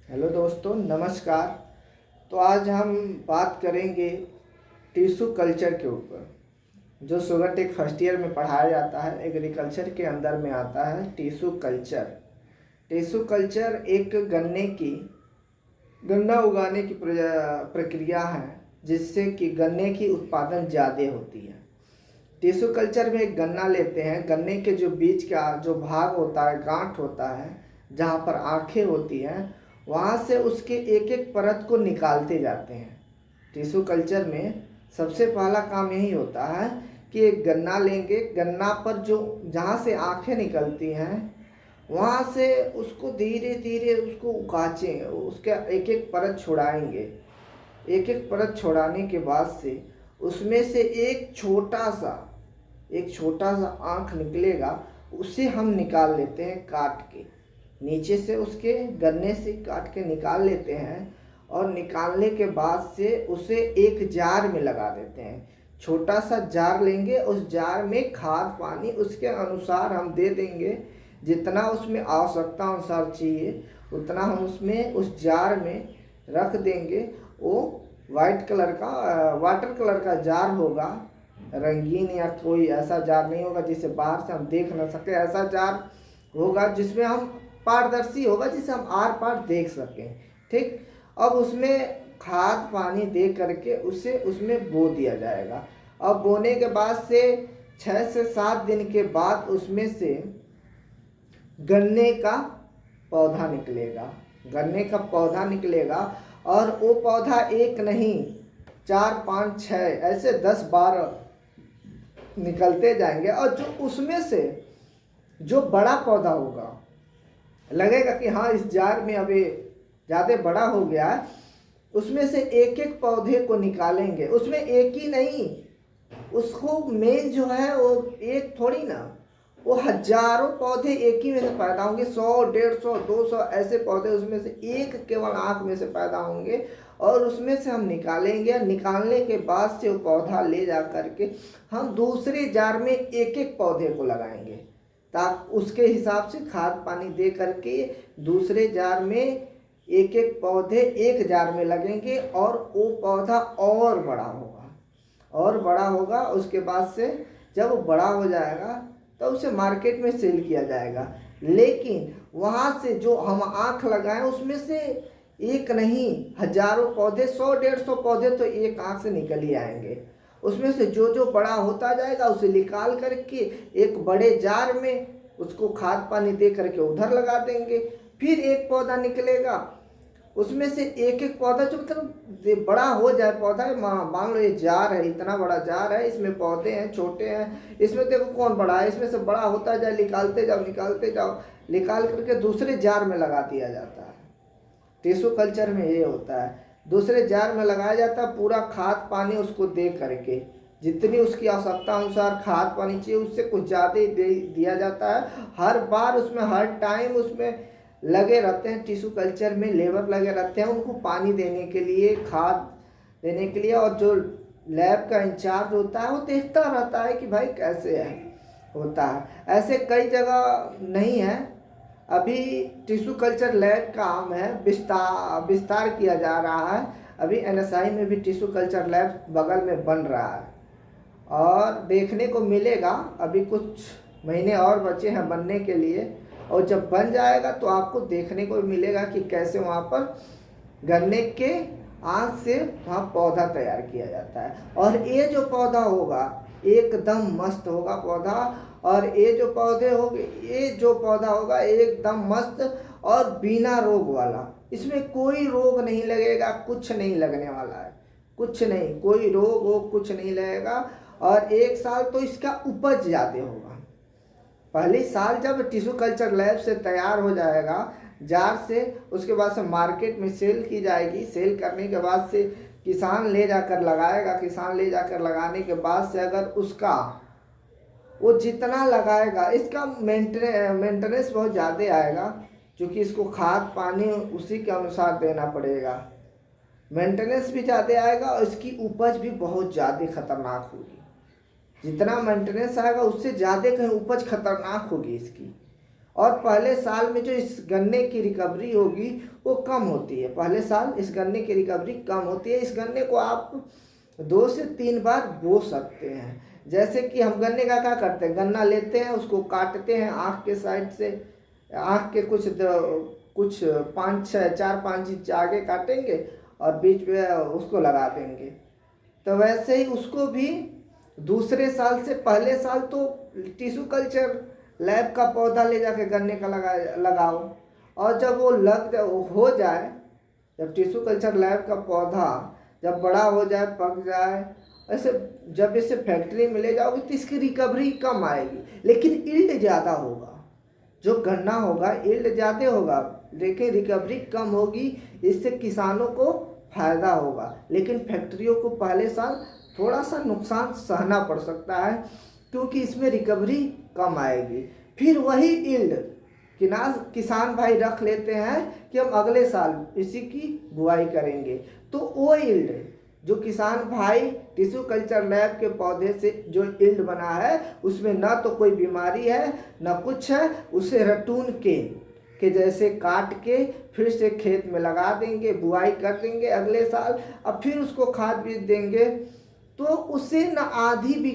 Hello दोस्तों, नमस्कार। तो आज हम बात करेंगे टिश्यू कल्चर के ऊपर, जो शुगर टेक फर्स्ट ईयर में पढ़ाया जाता है। एग्रीकल्चर के अंदर में आता है टिश्यू कल्चर। टिश्यू कल्चर एक गन्ना उगाने की प्रक्रिया है, जिससे कि गन्ने की उत्पादन ज़्यादा होती है। टिश्यू कल्चर में एक गन्ना लेते हैं। गन्ने के जो बीच का जो भाग होता है, गांठ होता है, जहाँ पर आँखें होती हैं, वहाँ से उसके एक एक परत को निकालते जाते हैं। टिश्यू कल्चर में सबसे पहला काम यही होता है कि एक गन्ना लेंगे। गन्ना पर जो जहाँ से आँखें निकलती हैं, वहाँ से उसको धीरे धीरे उसको उकाचें, उसके एक एक परत छुड़ाएंगे। एक एक परत छोड़ाने के बाद से उसमें से एक छोटा सा आँख निकलेगा। उसे हम निकाल लेते हैं काट के, नीचे से उसके गन्ने से काट के निकाल लेते हैं। और निकालने के बाद से उसे एक जार में लगा देते हैं। छोटा सा जार लेंगे, उस जार में खाद पानी उसके अनुसार हम दे देंगे। जितना उसमें आवश्यकता अनुसार चाहिए उतना हम उसमें उस जार में रख देंगे। वो वाइट कलर का वाटर कलर का जार होगा, रंगीन या कोई ऐसा जार नहीं होगा जिसे बाहर से हम देख ना सके। ऐसा जार होगा जिसमें हम पारदर्शी होगा, जिसे हम आर पार देख सकें। ठीक, अब उसमें खाद पानी दे करके उसे उसमें बो दिया जाएगा। अब बोने के बाद से 6 से 7 दिन के बाद उसमें से गन्ने का पौधा निकलेगा। गन्ने का पौधा निकलेगा और वो पौधा एक नहीं, 4 5 6 ऐसे 10 12 निकलते जाएंगे। और जो उसमें से जो बड़ा पौधा होगा, लगेगा कि हाँ इस जार में अभी ज़्यादा बड़ा हो गया है, उसमें से एक एक पौधे को निकालेंगे। उसमें एक ही नहीं, उसको मेन जो है वो एक थोड़ी ना, वो हजारों पौधे एक ही में से पैदा होंगे। 100 150 200 ऐसे पौधे उसमें से एक केवल आँख में से पैदा होंगे। और उसमें से हम निकालेंगे। निकालने के बाद से वो पौधा ले जा करके हम दूसरे जार में एक एक पौधे को लगाएंगे, ताकि उसके हिसाब से खाद पानी दे करके दूसरे जार में एक एक पौधे एक जार में लगेंगे। और वो पौधा और बड़ा होगा। उसके बाद से जब वो बड़ा हो जाएगा तो उसे मार्केट में सेल किया जाएगा। लेकिन वहाँ से जो हम आँख लगाएं, उसमें से एक नहीं, हजारों पौधे, 100 150 पौधे तो एक आँख से निकल ही आएंगे। उसमें से जो जो बड़ा होता जाएगा उसे निकाल करके एक बड़े जार में उसको खाद पानी दे करके उधर लगा देंगे। फिर एक पौधा निकलेगा, उसमें से एक एक पौधा जो मतलब बड़ा हो जाए पौधा, मान लो ये जार है, इतना बड़ा जार है, इसमें पौधे हैं, छोटे हैं, इसमें देखो कौन बड़ा है, इसमें से बड़ा होता जाए, निकालते जाओ, निकाल करके दूसरे जार में लगा दिया जाता है। टिश्यू कल्चर में ये होता है, दूसरे जार में लगाया जाता है। पूरा खाद पानी उसको दे करके, जितनी उसकी आवश्यकता अनुसार खाद पानी चाहिए उससे कुछ ज़्यादा ही दिया जाता है। हर बार उसमें हर टाइम उसमें लगे रहते हैं। टिश्यू कल्चर में लेबर लगे रहते हैं उनको पानी देने के लिए, खाद देने के लिए। और जो लैब का इंचार्ज होता है वो देखता रहता है कि भाई कैसे है होता है। ऐसे कई जगह नहीं है। अभी टिश्यू कल्चर लैब काम है, विस्तार किया जा रहा है। अभी एनएसआई में भी टिश्यू कल्चर लैब बगल में बन रहा है और देखने को मिलेगा। अभी कुछ महीने और बचे हैं बनने के लिए, और जब बन जाएगा तो आपको देखने को मिलेगा कि कैसे वहाँ पर गन्ने के आँख से वहाँ पौधा तैयार किया जाता है। और ये जो पौधा होगा एकदम मस्त होगा पौधा। और ये जो पौधा होगा एकदम मस्त और बिना रोग वाला। इसमें कोई रोग नहीं लगेगा, कुछ नहीं लगने वाला है, कुछ नहीं, कोई रोग हो कुछ नहीं लगेगा। और 1 साल तो इसका उपज ज़्यादा होगा। पहले साल जब टिश्यू कल्चर लैब से तैयार हो जाएगा जार से, उसके बाद से मार्केट में सेल की जाएगी। सेल करने के बाद से किसान ले जाकर लगाएगा। किसान ले जाकर लगाने के बाद से अगर उसका वो जितना लगाएगा, इसका मेंटेनेंस बहुत ज़्यादा आएगा, क्योंकि इसको खाद पानी उसी के अनुसार देना पड़ेगा। मेंटेनेंस भी ज़्यादा आएगा और इसकी उपज भी बहुत ज़्यादा खतरनाक होगी। जितना मेंटेनेंस आएगा उससे ज़्यादा कहीं उपज खतरनाक होगी इसकी। और पहले साल में जो इस गन्ने की रिकवरी होगी वो कम होती है। पहले साल इस गन्ने की रिकवरी कम होती है। इस गन्ने को आप 2 से 3 बार बो सकते हैं। जैसे कि हम गन्ने का क्या करते हैं, गन्ना लेते हैं, उसको काटते हैं आँख के साइड से, आँख के कुछ 4-5 इंच आगे काटेंगे और बीच में उसको लगा देंगे। तो वैसे ही उसको भी दूसरे साल से, पहले साल तो टिश्यू कल्चर लैब का पौधा ले जाके गन्ने का लगाओ, और जब वो हो जाए, जब टिश्यू कल्चर लैब का पौधा जब बड़ा हो जाए, पक जाए, ऐसे जब इसे फैक्ट्री में ले जाओगे तो इसकी रिकवरी कम आएगी, लेकिन यील्ड ज़्यादा होगा। जो गन्ना होगा यील्ड ज़्यादा होगा, लेकिन रिकवरी कम होगी। इससे किसानों को फायदा होगा, लेकिन फैक्ट्रियों को पहले साल थोड़ा सा नुकसान सहना पड़ सकता है, क्योंकि इसमें रिकवरी कम आएगी। फिर वही यील्ड किसान भाई रख लेते हैं कि हम अगले साल इसी की बुआई करेंगे। तो वो यील्ड जो किसान भाई टिश्यू कल्चर लैब के पौधे से जो यील्ड बना है, उसमें ना तो कोई बीमारी है ना कुछ है, उसे रटून के जैसे काट के फिर से खेत में लगा देंगे, बुआई कर देंगे अगले साल, अब फिर उसको खाद बीज देंगे, तो उसे न आंधी भी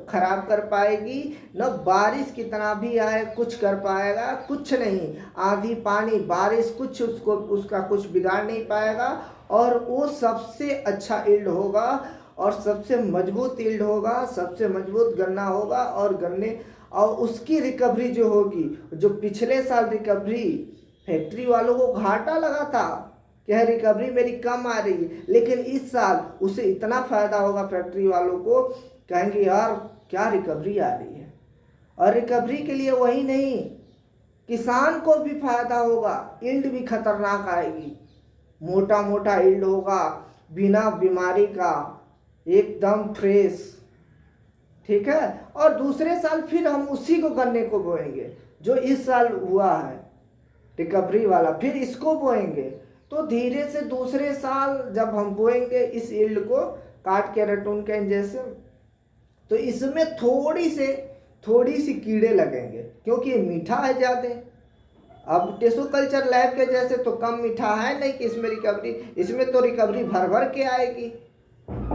खराब कर पाएगी, न बारिश कितना भी आए कुछ कर पाएगा, कुछ नहीं। आंधी पानी बारिश कुछ उसका कुछ बिगाड़ नहीं पाएगा, और वो सबसे अच्छा यील्ड होगा और सबसे मजबूत यील्ड होगा, सबसे मजबूत गन्ना होगा। और उसकी रिकवरी जो होगी, जो पिछले साल रिकवरी फैक्ट्री वालों को घाटा लगा था कि रिकवरी मेरी कम आ रही है, लेकिन इस साल उसे इतना फ़ायदा होगा, फैक्ट्री वालों को कहेंगे यार क्या रिकवरी आ रही है। और रिकवरी के लिए वही नहीं, किसान को भी फायदा होगा, यील्ड भी खतरनाक आएगी, मोटा मोटा यील्ड होगा, बिना बीमारी का, एकदम फ्रेश, ठीक है। और दूसरे साल फिर हम उसी को गन्ने को बोएंगे जो इस साल हुआ है रिकवरी वाला, फिर इसको बोएंगे। तो धीरे से दूसरे साल जब हम बोएंगे इस यील्ड को काट के रटून के जैसे, तो इसमें थोड़ी सी कीड़े लगेंगे, क्योंकि ये मीठा है ज़्यादा। अब टिश्यू कल्चर लैब के जैसे तो कम मीठा है नहीं कि इसमें तो रिकवरी भर भर के आएगी।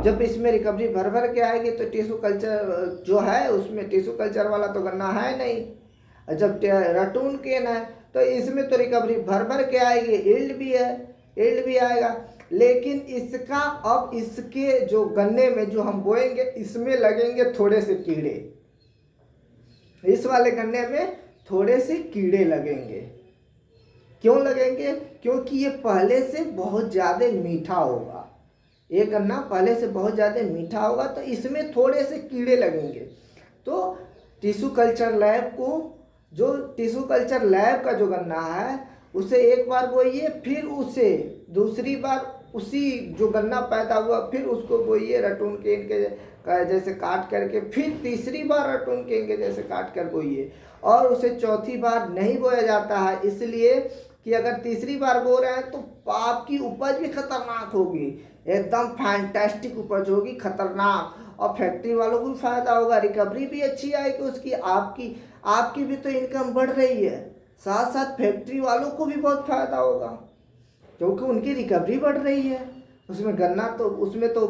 जब इसमें रिकवरी भर भर के आएगी तो टिश्यू कल्चर जो है उसमें टिश्यू कल्चर वाला तो गन्ना है नहीं। जब रटून के ना है तो इसमें तो रिकवरी भर भर के आएगी, यील्ड भी है, यील्ड भी आएगा। लेकिन इसके जो गन्ने में जो हम बोएंगे इसमें लगेंगे थोड़े से कीड़े, इस वाले गन्ने में थोड़े से कीड़े लगेंगे। क्यों लगेंगे? क्योंकि ये पहले से बहुत ज़्यादा मीठा होगा, ये गन्ना पहले से बहुत ज़्यादा मीठा होगा, तो इसमें थोड़े से कीड़े लगेंगे। तो टिश्यू कल्चर लैब का जो गन्ना है उसे एक बार बोइए, फिर उसे दूसरी बार उसी जो गन्ना पैदा हुआ फिर उसको बोइए रटून के इनके जैसे काट करके, फिर तीसरी बार रटून के इनके जैसे काट कर बोइए। और उसे चौथी बार नहीं बोया जाता है, इसलिए कि अगर तीसरी बार बो रहे हैं तो आपकी उपज भी खतरनाक होगी, एकदम फैंटास्टिक उपज होगी, खतरनाक, और फैक्ट्री वालों को भी फायदा होगा, रिकवरी भी अच्छी आएगी उसकी, आपकी भी तो इनकम बढ़ रही है, साथ साथ फैक्ट्री वालों को भी बहुत फायदा होगा, क्योंकि उनकी रिकवरी बढ़ रही है। उसमें गन्ना तो उसमें तो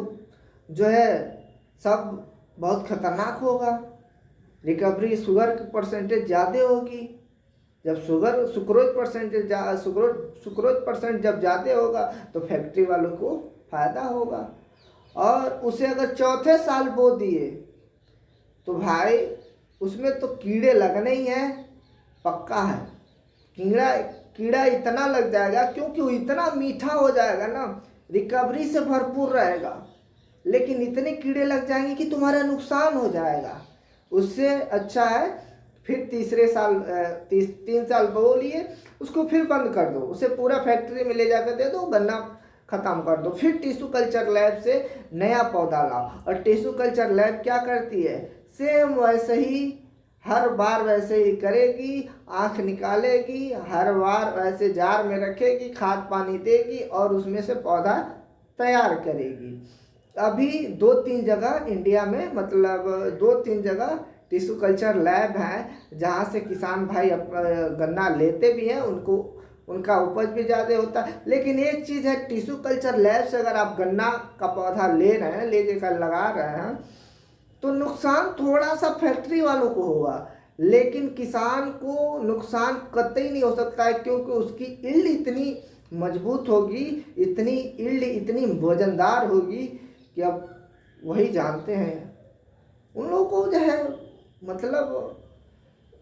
जो है सब बहुत खतरनाक होगा, रिकवरी शुगर की परसेंटेज ज़्यादा होगी। जब सुक्रोज परसेंट जब ज़्यादा होगा तो फैक्ट्री वालों को फायदा होगा। और उसे अगर चौथे साल बो दिए तो भाई उसमें तो कीड़े लगने ही हैं, पक्का है। कीड़ा इतना लग जाएगा, क्योंकि वो इतना मीठा हो जाएगा ना, रिकवरी से भरपूर रहेगा, लेकिन इतने कीड़े लग जाएंगे कि तुम्हारा नुकसान हो जाएगा। उससे अच्छा है फिर 3 साल बो लिए, उसको फिर बंद कर दो, उसे पूरा फैक्ट्री में ले जाकर दे दो, गन्ना ख़त्म कर दो, फिर टिश्यू कल्चर लैब से नया पौधा लाओ। और टिश्यू कल्चर लैब क्या करती है, सेम वैसे ही हर बार वैसे ही करेगी, आँख निकालेगी, हर बार वैसे जार में रखेगी, खाद पानी देगी और उसमें से पौधा तैयार करेगी। अभी 2-3 जगह इंडिया में, मतलब 2-3 जगह टिश्यू कल्चर लैब हैं जहाँ से किसान भाई गन्ना लेते भी हैं, उनको उनका उपज भी ज़्यादा होता है। लेकिन एक चीज़ है, टिश्यू कल्चर लैब से अगर आप गन्ना का पौधा ले रहे हैं, ले जाकर लगा रहे हैं, तो नुकसान थोड़ा सा फैक्ट्री वालों को होगा, लेकिन किसान को नुकसान कतई नहीं हो सकता है, क्योंकि उसकी ईल्ड इतनी मजबूत होगी, इतनी ईल्ड इतनी वजनदार होगी कि अब वही जानते हैं। उन लोगों को जो है मतलब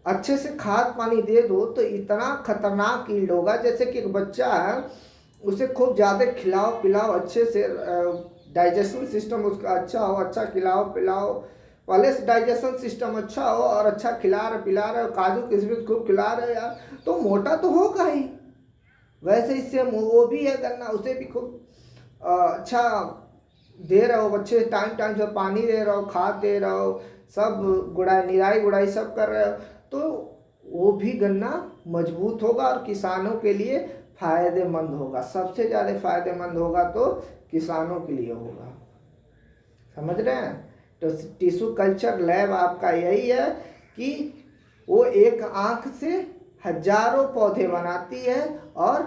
अच्छे से खाद पानी दे दो तो इतना खतरनाक ईल्ड होगा। जैसे कि एक बच्चा है, उसे खूब ज़्यादा खिलाओ पिलाओ, अच्छे से डाइजेशन सिस्टम उसका अच्छा हो, अच्छा खिलाओ पिलाओ, पहले से डाइजेशन सिस्टम अच्छा हो और अच्छा खिला रहे पिला रहे, काजू किशमिश खूब खिला रहे यार, तो मोटा तो होगा ही। वैसे इससे वो भी है गन्ना, उसे भी खूब अच्छा दे रहे हो, अच्छे टाइम टाइम से पानी दे रहे हो, खाद दे रहे हो, सब गुड़ाई निराई गुड़ाई सब कर रहे हो, तो वो भी गन्ना मजबूत होगा और किसानों के लिए फायदेमंद होगा। सबसे ज़्यादा फायदेमंद होगा तो किसानों के लिए होगा। समझ रहे हैं? तो टिश्यू कल्चर लैब आपका यही है कि वो एक आंख से हजारों पौधे बनाती है और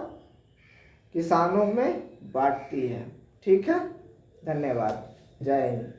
किसानों में बांटती है। ठीक है, धन्यवाद, जय हिंद।